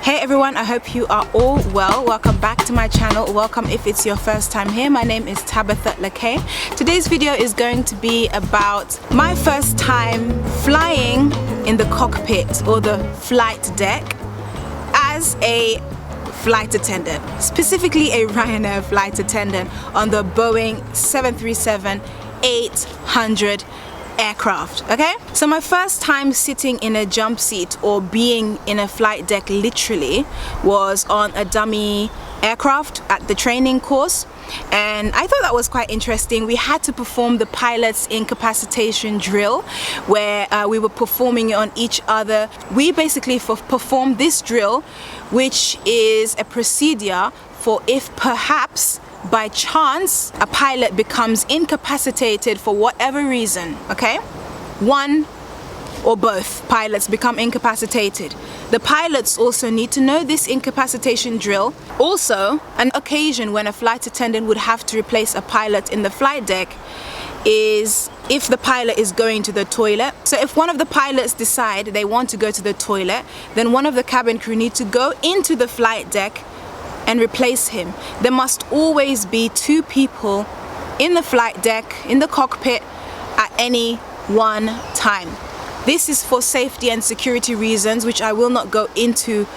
Hey everyone, I hope you are all well. Welcome back to my channel. Welcome if it's your first time here. My name is Tabitha Lakay. Today's video is going to be about my first time flying in the cockpit or the flight deck as a flight attendant, specifically a Ryanair flight attendant on the Boeing 737-800 aircraft. Okay, so my first time sitting in a jump seat or being in a flight deck literally was on a dummy aircraft at the training course, and I thought that was quite interesting. We had to perform the pilot's incapacitation drill where we were performing it on each other. We basically performed this drill, which is a procedure for if perhaps by chance a pilot becomes incapacitated for whatever reason. Okay, one or both pilots become incapacitated. The pilots also need to know this incapacitation drill. Also, an occasion when a flight attendant would have to replace a pilot in the flight deck is if the pilot is going to the toilet. So if one of the pilots decide they want to go to the toilet, then one of the cabin crew need to go into the flight deck and replace him. There must always be two people in the flight deck, in the cockpit at any one time. This is for safety and security reasons, which I will not go into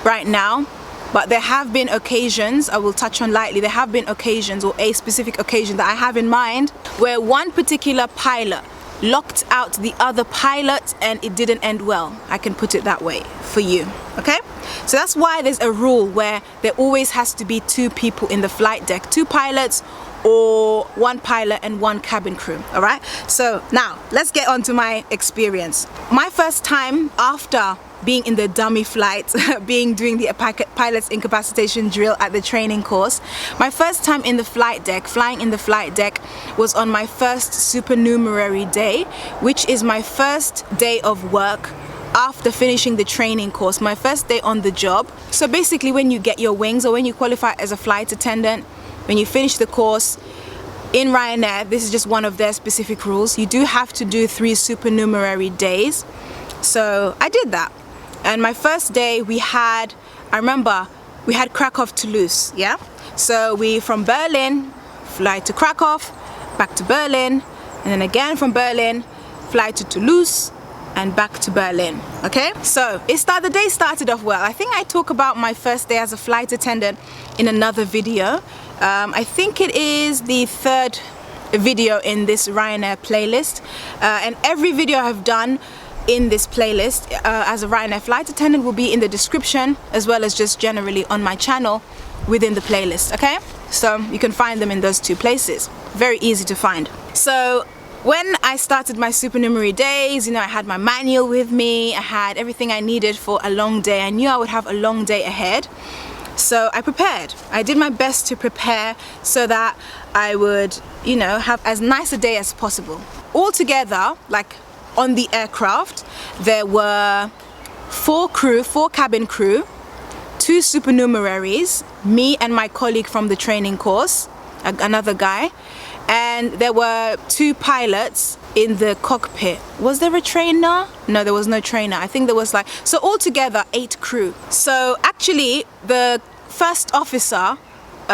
right now, but there have been occasions, I will touch on lightly, there have been occasions, or a specific occasion that I have in mind, where one particular pilot locked out the other pilot and it didn't end well. I can put it that way for you. Okay, so that's why there's a rule where there always has to be two people in the flight deck, two pilots or one pilot and one cabin crew. All right, so now let's get on to my experience. My first time after being in the dummy flight, doing the pilot's incapacitation drill at the training course, my first time in the flight deck, flying in the flight deck, was on my first supernumerary day, which is my first day of work after finishing the training course, my first day on the job. So basically when you get your wings or when you qualify as a flight attendant, when you finish the course in Ryanair, this is just one of their specific rules, you do have to do 3 supernumerary days. So I did that. And my first day I remember we had Krakow to Toulouse, yeah? So we from Berlin, fly to Krakow, back to Berlin, and then again from Berlin, fly to Toulouse, and back to Berlin. Okay, so the day started off well. I think I talk about my first day as a flight attendant in another video. I think it is the 3rd video in this Ryanair playlist, and every video I've done in this playlist as a Ryanair flight attendant will be in the description, as well as just generally on my channel within the playlist. Okay, so you can find them in those 2 places, very easy to find. So when I started my supernumerary days, you know, I had my manual with me, I had everything I needed for a long day. I knew I would have a long day ahead, so I prepared. I did my best to prepare so that I would, you know, have as nice a day as possible. Altogether, like on the aircraft, there were 4 cabin crew, 2 supernumeraries, me and my colleague from the training course, another guy, and there were 2 pilots in the cockpit. Was there a trainer? No, there was no trainer. I think there was so altogether 8 crew. So actually the first officer,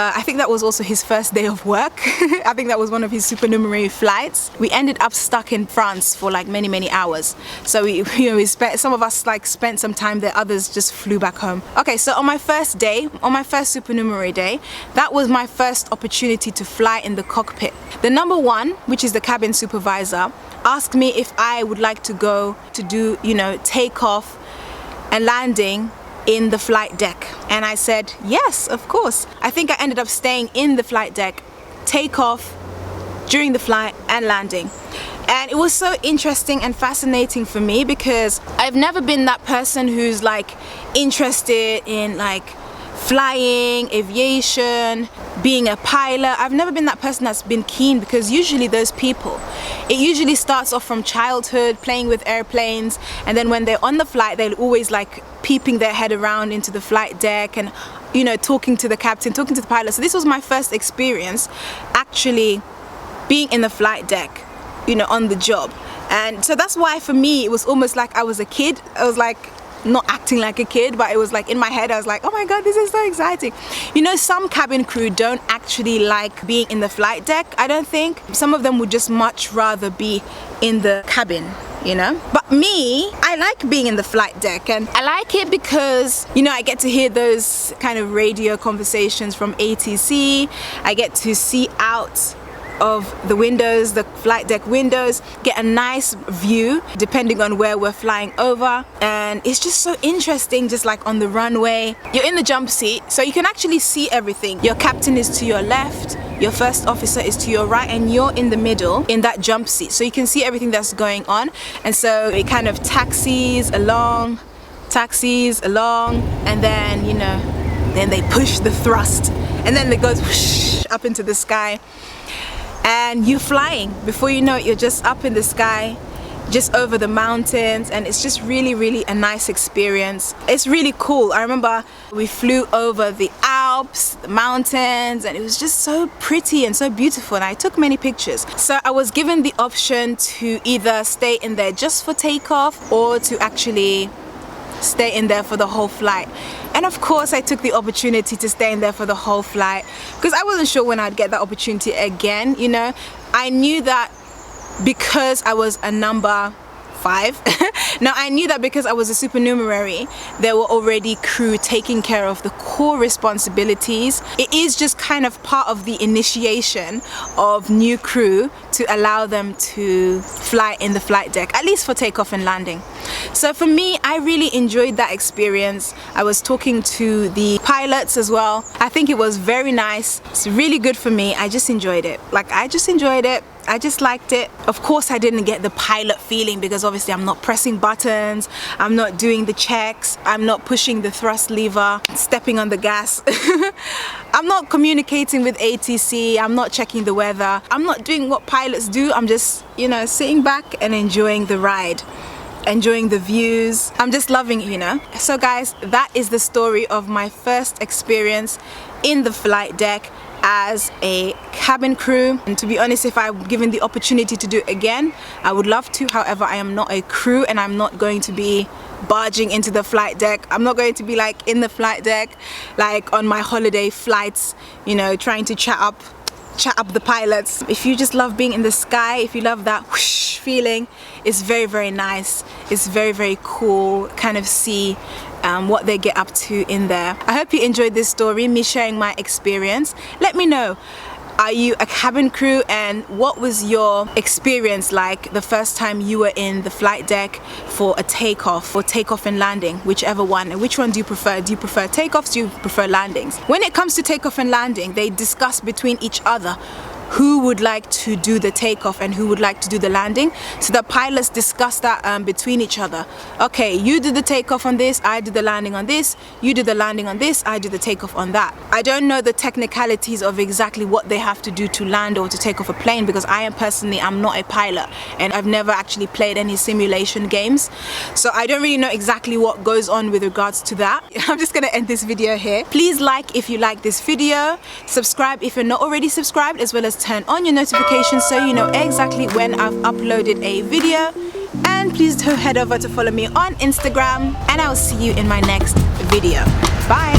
I think that was also his first day of work. I think that was one of his supernumerary flights. We ended up stuck in France for many hours. So some of us spent some time there, others just flew back home. Okay, so on my first day, on my first supernumerary day, that was my first opportunity to fly in the cockpit. The number 1, which is the cabin supervisor, asked me if I would like to go to do, takeoff and landing in the flight deck, and I said yes, of course. I think I ended up staying in the flight deck, takeoff, during the flight and landing, and it was so interesting and fascinating for me because I've never been that person who's interested in flying, aviation, being a pilot. I've never been that person that's been keen, because usually those people, it usually starts off from childhood, playing with airplanes, and then when they're on the flight, they're always peeping their head around into the flight deck and talking to the captain, talking to the pilot. So this was my first experience actually being in the flight deck, on the job. And so that's why for me it was almost like I was a kid. I was not acting like a kid, but it was like in my head I was like, oh my god, this is so exciting. You know, some cabin crew don't actually like being in the flight deck, I don't think. Some of them would just much rather be in the cabin, you know. But me, I like being in the flight deck, and I like it because, you know, I get to hear those kind of radio conversations from ATC. I get to see out of the windows, the flight deck windows, get a nice view depending on where we're flying over, and it's just so interesting. Just like on the runway, you're in the jump seat, so you can actually see everything. Your captain is to your left, your first officer is to your right, and you're in the middle in that jump seat, so you can see everything that's going on. And so it kind of taxis along, and then, you know, then they push the thrust, and then it goes whoosh, up into the sky, and you're flying. Before you know it, you're just up in the sky, just over the mountains, and it's just really a nice experience. It's really cool. I remember we flew over the Alps, the mountains, and it was just so pretty and so beautiful, and I took many pictures. So I was given the option to either stay in there just for takeoff or to actually stay in there for the whole flight. And of course I took the opportunity to stay in there for the whole flight because I wasn't sure when I'd get that opportunity again, you know. I knew that because I was a number 5. Now I knew that because I was a supernumerary, there were already crew taking care of the core responsibilities. It is just kind of part of the initiation of new crew to allow them to fly in the flight deck, at least for takeoff and landing. So for me, I really enjoyed that experience. I was talking to the pilots as well. I think it was very nice. It's really good for me. I just enjoyed it. Like, I just enjoyed it. I just liked it. Of course I didn't get the pilot feeling because obviously I'm not pressing buttons, I'm not doing the checks, I'm not pushing the thrust lever, stepping on the gas. I'm not communicating with ATC, I'm not checking the weather, I'm not doing what pilots do. I'm just, you know, sitting back and enjoying the ride, enjoying the views. I'm just loving it, you know. So guys, that is the story of my first experience in the flight deck as a cabin crew. And to be honest, if I'm given the opportunity to do it again, I would love to. However, I am not a crew and I'm not going to be barging into the flight deck. I'm not going to be like in the flight deck like on my holiday flights, you know, trying to chat up the pilots. If you just love being in the sky, if you love that whoosh feeling, it's very nice. It's very cool. Kind of see what they get up to in there. I hope you enjoyed this story, me sharing my experience. Let me know, are you a cabin crew, and what was your experience like the first time you were in the flight deck for a takeoff or takeoff and landing, whichever one, and which one do you prefer? Do you prefer takeoffs? Do you prefer landings? When it comes to takeoff and landing, they discuss between each other who would like to do the takeoff and who would like to do the landing. So the pilots discuss that between each other. Okay, you do the takeoff on this, I do the landing on this, you do the landing on this, I do the takeoff on that. I don't know the technicalities of exactly what they have to do to land or to take off a plane because I'm not a pilot and I've never actually played any simulation games. So I don't really know exactly what goes on with regards to that. I'm just gonna end this video here. Please like if you like this video, subscribe if you're not already subscribed, as well as turn on your notifications so you know exactly when I've uploaded a video. And please do head over to follow me on Instagram, and I'll see you in my next video. Bye.